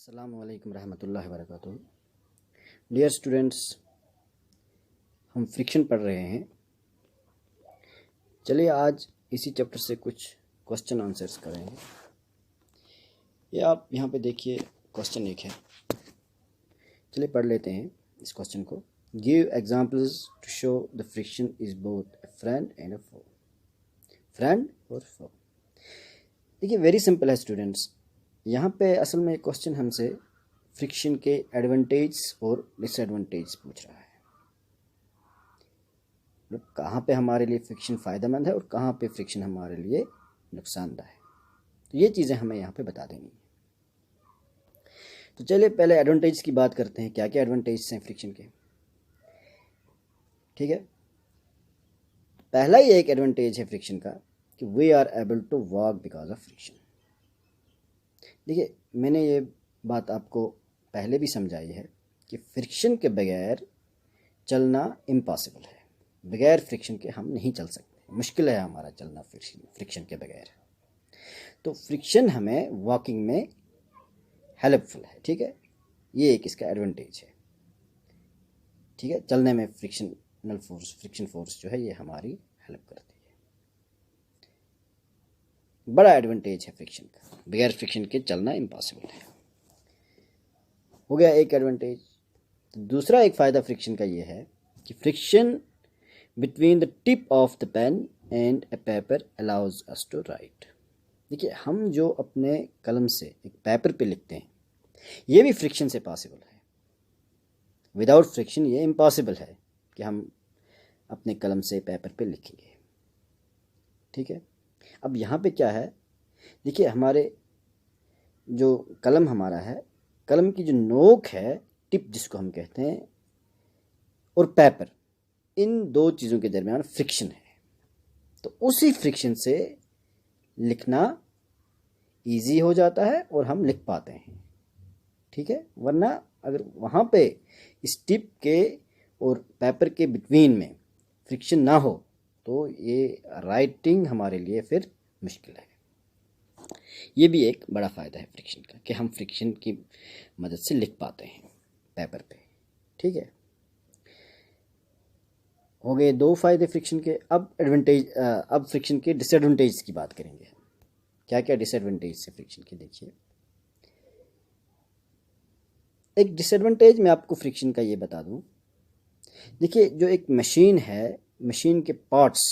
अस्सलामु अलैकुम रहमतुल्लाहि व बरकातुहू। डियर स्टूडेंट्स, हम फ्रिक्शन पढ़ रहे हैं। चलिए आज इसी चैप्टर से कुछ क्वेश्चन आंसर्स करेंगे। ये आप यहाँ पे देखिए, क्वेश्चन एक है। चलिए पढ़ लेते हैं इस क्वेश्चन को। Give examples to show the friction is both a friend and a foe. Friend और फो। देखिए वेरी सिंपल है स्टूडेंट्स। यहाँ पे असल में क्वेश्चन हमसे फ्रिक्शन के एडवांटेज और डिसएडवांटेज पूछ रहा है। कहाँ पे हमारे लिए फ्रिक्शन फ़ायदेमंद है और कहाँ पे फ्रिक्शन हमारे लिए नुकसानदायक है, तो ये चीज़ें हमें यहाँ पे बता देनी है। तो चलिए पहले एडवांटेज की बात करते हैं, क्या क्या एडवांटेज हैं फ्रिक्शन के। ठीक है, पहला ही एक एडवांटेज है फ्रिक्शन का कि we are able to walk because of friction. देखिए मैंने ये बात आपको पहले भी समझाई है कि फ्रिक्शन के बगैर चलना इम्पॉसिबल है। बगैर फ्रिक्शन के हम नहीं चल सकते, मुश्किल है हमारा चलना फ्रिक्शन के बगैर। तो फ्रिक्शन हमें वॉकिंग में हेल्पफुल है। ठीक है, ये एक इसका एडवांटेज है। ठीक है, चलने में फ्रिक्शन फोर्स जो है ये हमारी हेल्प करती है। बड़ा एडवांटेज है फ्रिक्शन का, बगैर फ्रिक्शन के चलना इम्पॉसिबल है। हो गया एक एडवांटेज। दूसरा एक फ़ायदा फ्रिक्शन का ये है कि friction between the tip of the pen and a paper allows us to write. देखिए हम जो अपने कलम से एक पेपर पे लिखते हैं ये भी फ्रिक्शन से पॉसिबल है। विदाउट फ्रिक्शन ये इम्पॉसिबल है कि हम अपने कलम से पेपर पे लिखेंगे। ठीक है, अब यहाँ पे क्या है, देखिए हमारे जो कलम हमारा है, कलम की जो नोक है, टिप जिसको हम कहते हैं, और पेपर, इन दो चीज़ों के दरमियान फ्रिक्शन है। तो उसी फ्रिक्शन से लिखना इजी हो जाता है और हम लिख पाते हैं। ठीक है, वरना अगर वहाँ पे इस टिप के और पेपर के बिटवीन में फ्रिक्शन ना हो तो ये राइटिंग हमारे लिए फिर मुश्किल है। ये भी एक बड़ा फ़ायदा है फ्रिक्शन का कि हम फ्रिक्शन की मदद से लिख पाते हैं पेपर पे। ठीक है, हो गए दो फ़ायदे फ्रिक्शन के। अब फ्रिक्शन के डिसएडवांटेज की बात करेंगे। क्या क्या डिसएडवांटेज है फ्रिक्शन के, देखिए। एक डिसएडवांटेज मैं आपको फ्रिक्शन का ये बता दूं। देखिए जो एक मशीन है, मशीन के पार्ट्स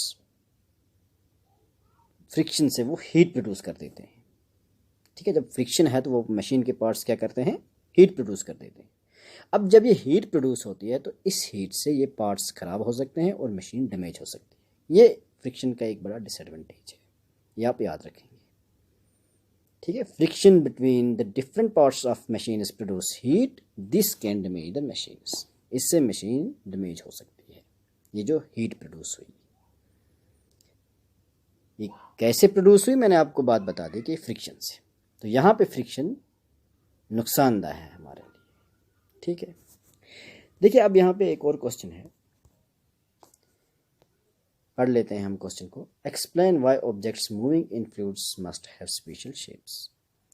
फ्रिक्शन से वो हीट प्रोड्यूस कर देते हैं। ठीक है, जब फ्रिक्शन है तो वो मशीन के पार्ट्स क्या करते हैं, हीट प्रोड्यूस कर देते हैं। अब जब ये हीट प्रोड्यूस होती है तो इस हीट से ये पार्ट्स ख़राब हो सकते हैं और मशीन डैमेज हो सकती है। ये फ्रिक्शन का एक बड़ा डिसएडवांटेज है, ये आप याद रखेंगे। ठीक है, friction between the different parts of machine is produce heat, this can damage the machines. इससे मशीन डैमेज हो सकती है। ये जो हीट प्रोड्यूस हुई, ये कैसे प्रोड्यूस हुई मैंने आपको बात बता दी कि फ्रिक्शन से। तो यहाँ पे फ्रिक्शन नुकसानदायक है हमारे लिए। ठीक है, देखिए अब यहाँ पे एक और क्वेश्चन है, पढ़ लेते हैं हम क्वेश्चन को। Explain why objects moving in fluids must have special shapes.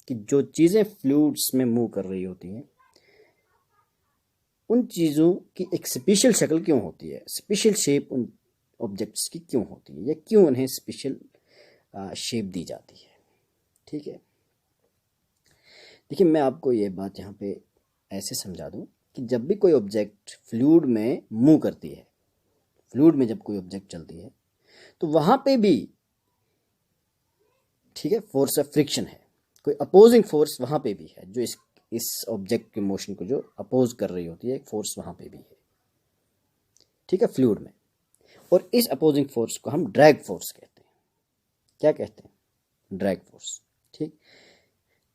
कि जो चीज़ें फ्लूइड्स में मूव कर रही होती हैं उन चीज़ों की एक स्पेशल शक्ल क्यों होती है, स्पेशल शेप उन ऑब्जेक्ट्स की क्यों होती है, या क्यों उन्हें स्पेशल शेप दी जाती है। ठीक है, देखिए मैं आपको ये बात यहाँ पे ऐसे समझा दूँ कि जब भी कोई ऑब्जेक्ट फ्लूइड में मूव करती है, फ्लूइड में जब कोई ऑब्जेक्ट चलती है तो वहाँ पे भी, ठीक है, फोर्स ऑफ फ्रिक्शन है। कोई अपोजिंग फोर्स वहाँ पे भी है जो इस ऑब्जेक्ट के मोशन को जो अपोज कर रही होती है, एक फोर्स वहाँ पे भी है। ठीक है, फ्लूइड में। और इस अपोजिंग फोर्स को हम ड्रैग फोर्स कहते हैं। क्या कहते हैं, ड्रैग फोर्स। ठीक,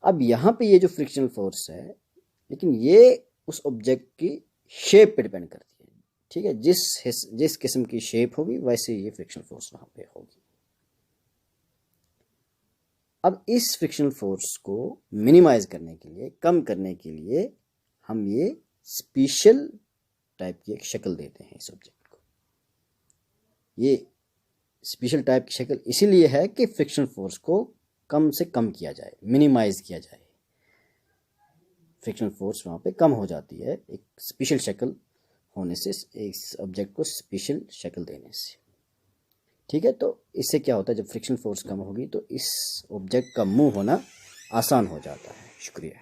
अब यहाँ पे ये जो फ्रिक्शनल फोर्स है, लेकिन ये उस ऑब्जेक्ट की शेप पे डिपेंड करती है। ठीक है, जिस किस्म की शेप होगी वैसे ये फ्रिक्शनल फोर्स वहाँ पे होगी। अब इस फ्रिक्शनल फोर्स को मिनिमाइज करने के लिए, कम करने के लिए, हम ये स्पेशल टाइप की एक शक्ल देते हैं इस ऑब्जेक्ट को। ये स्पेशल टाइप की शक्ल इसीलिए है कि फ्रिक्शनल फोर्स को कम से कम किया जाए, मिनिमाइज किया जाए। फ्रिक्शनल फोर्स वहाँ पे कम हो जाती है एक स्पेशल शक्ल होने से, इस ऑब्जेक्ट को स्पेशल शक्ल देने से। ठीक है, तो इससे क्या होता है, जब फ्रिक्शनल फोर्स कम होगी तो इस ऑब्जेक्ट का मूव होना आसान हो जाता है। शुक्रिया।